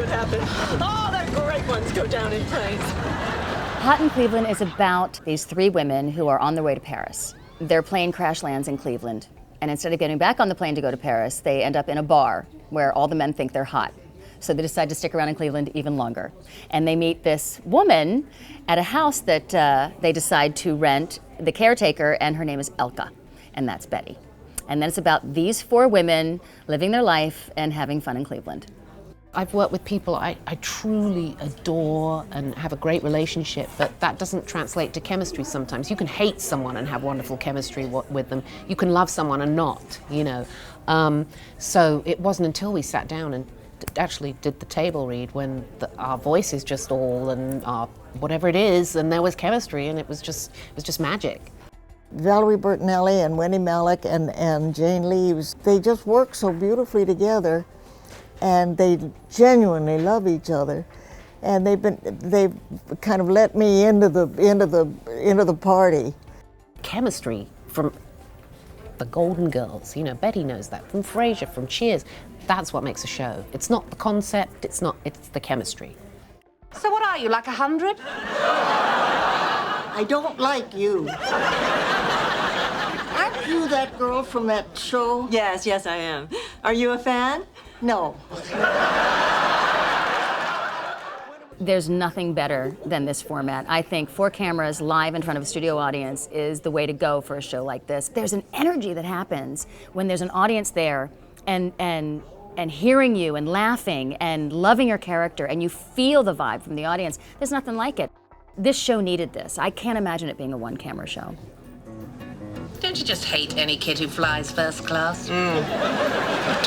could happen. All the great ones go down in flames. Hot in Cleveland is about these three women who are on their way to Paris. Their plane crash lands in Cleveland, and instead of getting back on the plane to go to Paris, they end up in a bar where all the men think they're hot. So they decide to stick around in Cleveland even longer. And they meet this woman at a house that they decide to rent, the caretaker, and her name is Elka, and that's Betty. And then it's about these four women living their life and having fun in Cleveland. I've worked with people I truly adore and have a great relationship, but that doesn't translate to chemistry sometimes. You can hate someone and have wonderful chemistry with them. You can love someone and not, you know. So it wasn't until we sat down and actually did the table read when our voices just all and our whatever it is, and there was chemistry, and it was just magic. Valerie Bertinelli and Wendy Malick and Jane Leaves, they just work so beautifully together, and they genuinely love each other, and they've kind of let me into the party. Chemistry from the Golden Girls, you know, Betty knows that, from Frasier, from Cheers. That's what makes a show. It's not the concept, it's the chemistry. So what are you, like 100? I don't like you. Aren't you that girl from that show? Yes, I am. Are you a fan? No. There's nothing better than this format. I think 4 cameras live in front of a studio audience is the way to go for a show like this. There's an energy that happens when there's an audience there and hearing you and laughing and loving your character, and you feel the vibe from the audience. There's nothing like it. This show needed this. I can't imagine it being a one-camera show. Don't you just hate any kid who flies first class?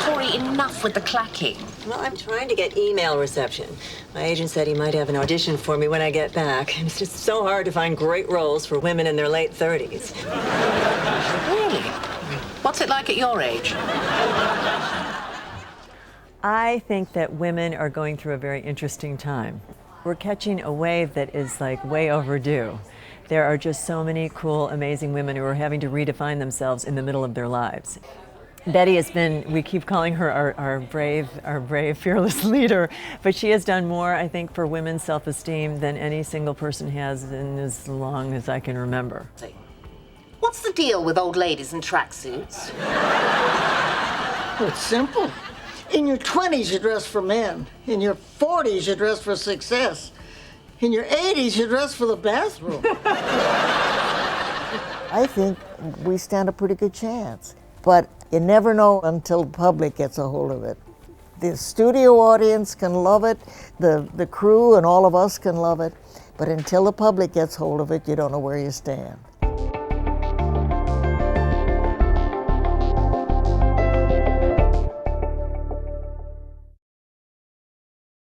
Tori, enough with the clacking. Well, I'm trying to get email reception. My agent said he might have an audition for me when I get back. It's just so hard to find great roles for women in their late 30s. Really? What's it like at your age? I think that women are going through a very interesting time. We're catching a wave that is like way overdue. There are just so many cool, amazing women who are having to redefine themselves in the middle of their lives. Betty has been, we keep calling her our brave, fearless leader, but she has done more, I think, for women's self-esteem than any single person has in as long as I can remember. What's the deal with old ladies in tracksuits? Well, it's simple. In your 20s, you dress for men. In your 40s, you dress for success. In your 80s, you dress for the bathroom. I think we stand a pretty good chance, but you never know until the public gets a hold of it. The studio audience can love it, the crew and all of us can love it, but until the public gets hold of it, you don't know where you stand.